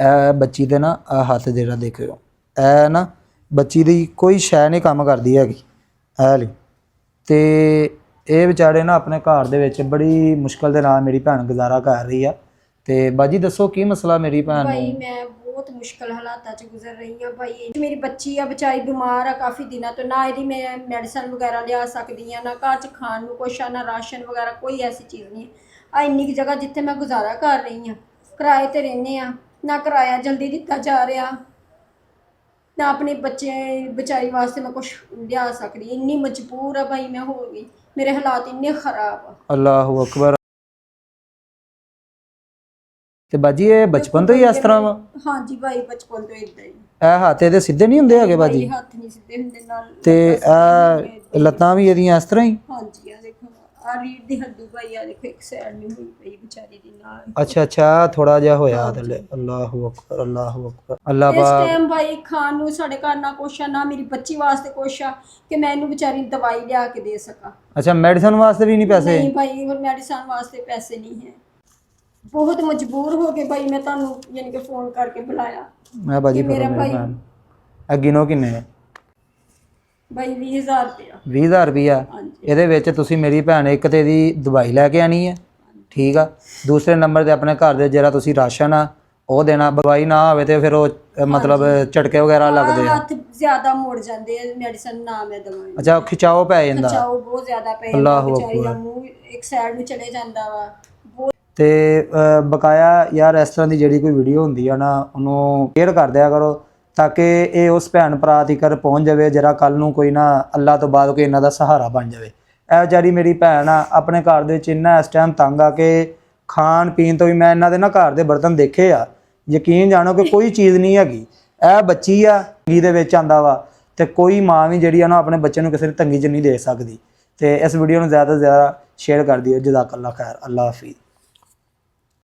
ਇਹ ਬੱਚੀ ਦੇ ਨਾ ਹੱਥ ਜਿਹੜਾ ਦੇਖਿਓ, ਇਹ ਨਾ ਬੱਚੀ ਦੀ ਕੋਈ ਸ਼ੈ ਨਹੀਂ ਕੰਮ ਕਰਦੀ ਹੈਗੀ ਇਹ ਲਈ। ਤੇ ਇਹ ਵਿਚਾਰੇ ਨਾ ਆਪਣੇ ਘਰ ਦੇ ਵਿੱਚ ਬੜੀ ਮੁਸ਼ਕਲ ਦੇ ਨਾਲ ਮੇਰੀ ਭੈਣ ਗੁਜ਼ਾਰਾ ਕਰ ਰਹੀ ਆ। ਤੇ ਬਾਜੀ ਦੱਸੋ ਕੀ ਮਸਲਾ ਮੇਰੀ ਭੈਣ ਨੂੰ? ਭਾਈ ਮੈਂ ਬਹੁਤ ਮੁਸ਼ਕਲ ਹਾਲਾਤਾਂ 'ਚ ਗੁਜ਼ਰ ਰਹੀ ਹਾਂ ਭਾਈ। ਮੇਰੀ ਬੱਚੀ ਆ ਵਿਚਾਰੀ ਬਿਮਾਰ ਆ ਕਾਫੀ ਦਿਨਾਂ ਤੋਂ, ਨਾ ਇਹਦੀ ਮੈਂ ਮੈਡੀਸਨ ਵਗੈਰਾ ਲਿਆ ਸਕਦੀ ਆ, ਨਾ ਘਰ 'ਚ ਖਾਣ ਨੂੰ ਕੁਛ ਆ, ਨਾ ਰਾਸ਼ਨ ਵਗੈਰਾ ਕੋਈ ਐਸੀ ਚੀਜ਼ ਨਹੀਂ ਆ। ਇੰਨੀ ਕੁ ਜਗ੍ਹਾ ਜਿੱਥੇ ਮੈਂ ਗੁਜ਼ਾਰਾ ਕਰ ਰਹੀ ਹਾਂ, ਕਿਰਾਏ ਤੇ ਰਹਿੰਦੇ ਆ, ਨਾ ਕਿਰਾਇਆ ਜਲਦੀ ਦਿੱਤਾ ਜਾ ਰਿਹਾ, ਨਾ ਆਪਣੇ ਬੱਚੇ ਵਿਚਾਰੀ ਵਾਸਤੇ ਮੈਂ ਕੁਛ ਲਿਆ ਸਕਦੀ। ਇੰਨੀ ਮਜਬੂਰ ਆ ਭਾਈ ਮੈਂ ਹੋ ਗਈ, ਮੇਰੇ ਹਾਲਾਤ ਇੰਨੇ ਖਰਾਬ ਆ। ਅੱਲਾਹੁ ਅਕਬਰ। ਤੇ ਬਾਜੀ ਇਹ ਬਚਪਨ ਤੋਂ ਹੀ ਇਸ ਤਰ੍ਹਾਂ ਵਾ? ਹਾਂਜੀ ਭਾਈ ਬਚਪਨ ਤੋਂ ਇਦਾਂ ਹੀ। ਇਹ ਹੱਥ ਇਹਦੇ ਸਿੱਧੇ ਨਹੀਂ ਹੁੰਦੇ ਹੈਗੇ ਬਾਜੀ? ਹੱਥ ਨਹੀਂ ਸਿੱਧੇ ਹੁੰਦੇ, ਨਾਲ ਤੇ ਇਹ ਲੱਤਾਂ ਵੀ ਇਹਦੀਆਂ ਇਸ ਤਰ੍ਹਾਂ ਹੀ? ਹਾਂਜੀ ਆ ਦੇਖੋ, ਆ ਰੀੜ ਦੀ ਹੱਡੀ ਭਾਈ ਆ ਦੇਖੋ, ਇੱਕ ਸਾਈਡ ਨਹੀਂ ਹੋਈ ਪਈ ਵਿਚਾਰੀ ਦੀ ਨਾਲ। ਅੱਛਾ ਅੱਛਾ, ਥੋੜਾ ਜਿਹਾ ਹੋਇਆ ਥੱਲੇ। ਅੱਲਾਹੁ ਅਕਬਰ, ਅੱਲਾਹੁ ਅਕਬਰ। ਅੱਲਾਹ ਇਸ ਪਾਕ। ਟਾਈਮ ਭਾਈ ਖਾਣ ਨੂੰ ਸਾਡੇ ਘਰ ਨਾ ਕੁਛ ਆ, ਨਾ ਮੇਰੀ ਬੱਚੀ ਵਾਸਤੇ ਕੁਛ ਆ ਕਿ ਮੈਂ ਇਹਨੂੰ ਵਿਚਾਰੀ ਨੂੰ ਦਵਾਈ ਲਿਆ ਕੇ ਦੇ ਸਕਾਂ। ਅੱਛਾ, ਮੈਡੀਸਨ ਵਾਸਤੇ ਵੀ ਨਹੀਂ ਪੈਸੇ? ਨਹੀਂ ਭਾਈ, ਹੋਰ ਮੈਡੀਸਨ ਵਾਸਤੇ ਪੈਸੇ ਨਹੀਂ ਹੈ। ਬਹੁਤ ਮਜਬੂਰ ਹੋ ਕੇ ਭਾਈ ਮੈਂ ਤੁਹਾਨੂੰ ਯਾਨੀ ਕਿ ਫੋਨ ਕਰਕੇ ਬੁਲਾਇਆ। ਮੈਂ ਬਾਜੀ ਮੇਰਾ ਮੇਰੀ ਭਾਈ ਭੈਣ ਅੱਗਿਨੋ ਕਿੰਨੇ? ਭਾਈ 20,000 ਰੁਪਇਆ। 20,000 ਰੁਪਇਆ? ਹਾਂਜੀ। ਇਹਦੇ ਵਿੱਚ ਤੁਸੀਂ ਮੇਰੀ ਭੈਣ ਇੱਕ ਤੇ ਦੀ ਦਵਾਈ ਲੈ ਕੇ ਆਣੀ ਹੈ, ਠੀਕ ਆ। ਦੂਸਰੇ ਨੰਬਰ ਤੇ ਆਪਣੇ ਘਰ ਦੇ ਜਿਹੜਾ ਤੁਸੀਂ ਰਾਸ਼ਨ ਆ ਉਹ ਦੇਣਾ। ਦਵਾਈ ਨਾ ਹੋਵੇ ਤੇ ਫਿਰ ਉਹ ਮਤਲਬ ਝਟਕੇ ਵਗੈਰਾ ਲੱਗਦੇ ਆ, ਹੱਥ ਜ਼ਿਆਦਾ ਮੁੜ ਜਾਂਦੇ ਆ, ਮੈਡੀਸਨ ਨਾ ਮੈਂ ਦਵਾਈ। ਅੱਛਾ, ਖਿਚਾਓ ਪੈ ਜਾਂਦਾ? ਖਿਚਾਓ ਬਹੁਤ ਜ਼ਿਆਦਾ ਪੈ ਜਾਂਦਾ, ਅੱਲਾਹੁ ਵਿਚਾਰੀ ਦਾ ਅਕਬਰ। ਮੂੰਹ ਇੱਕ ਸਾਈਡ ਨੂੰ ਚਲੇ ਜਾਂਦਾ ਵਾ। ਤੇ ਬਕਾਇਆ ਯਾਰ ਇਸ ਤਰ੍ਹਾਂ ਦੀ ਜਿਹੜੀ ਕੋਈ ਵੀਡੀਓ ਹੁੰਦੀ ਆ ਨਾ, ਉਹਨੂੰ ਸ਼ੇਅਰ ਕਰ ਦਿਆ ਕਰੋ ਤਾਂ ਕਿ ਇਹ ਉਸ ਭੈਣ ਭਰਾ ਤੀਕਰ ਪਹੁੰਚ ਜਾਵੇ, ਜਿਹੜਾ ਕੱਲ ਨੂੰ ਕੋਈ ਨਾ ਅੱਲਾ ਤੋਂ ਬਾਅਦ ਕੋਈ ਇਹਨਾਂ ਦਾ ਸਹਾਰਾ ਬਣ ਜਾਵੇ। ਇਹ ਵਿਚਾਰੀ ਮੇਰੀ ਭੈਣ ਆ, ਆਪਣੇ ਘਰ ਦੇ ਵਿੱਚ ਇੰਨਾ ਇਸ ਟਾਈਮ ਤੰਗ ਆ ਕਿ ਖਾਣ ਪੀਣ ਤੋਂ ਵੀ ਮੈਂ ਇਹਨਾਂ ਦੇ ਨਾ ਘਰ ਦੇ ਬਰਤਨ ਦੇਖੇ ਆ, ਯਕੀਨ ਜਾਣੋ ਕਿ ਕੋਈ ਚੀਜ਼ ਨਹੀਂ ਹੈਗੀ। ਇਹ ਬੱਚੀ ਆ ਤੰਗੀ ਦੇ ਵਿੱਚ ਆਂਦਾ ਵਾ, ਤੇ ਕੋਈ ਮਾਂ ਵੀ ਜਿਹੜੀ ਆ ਨਾ ਆਪਣੇ ਬੱਚੇ ਨੂੰ ਕਿਸੇ ਦੀ ਤੰਗੀ 'ਚ ਨਹੀਂ ਦੇ ਸਕਦੀ। ਤੇ ਇਸ ਵੀਡੀਓ ਨੂੰ ਜ਼ਿਆਦਾ ਤੋਂ ਜ਼ਿਆਦਾ ਸ਼ੇਅਰ ਕਰ ਦਿਓ। ਜਜ਼ਾਕੱਲਾ ਖੈਰ। ਅੱਲਾ ਹਾਫਿਜ਼।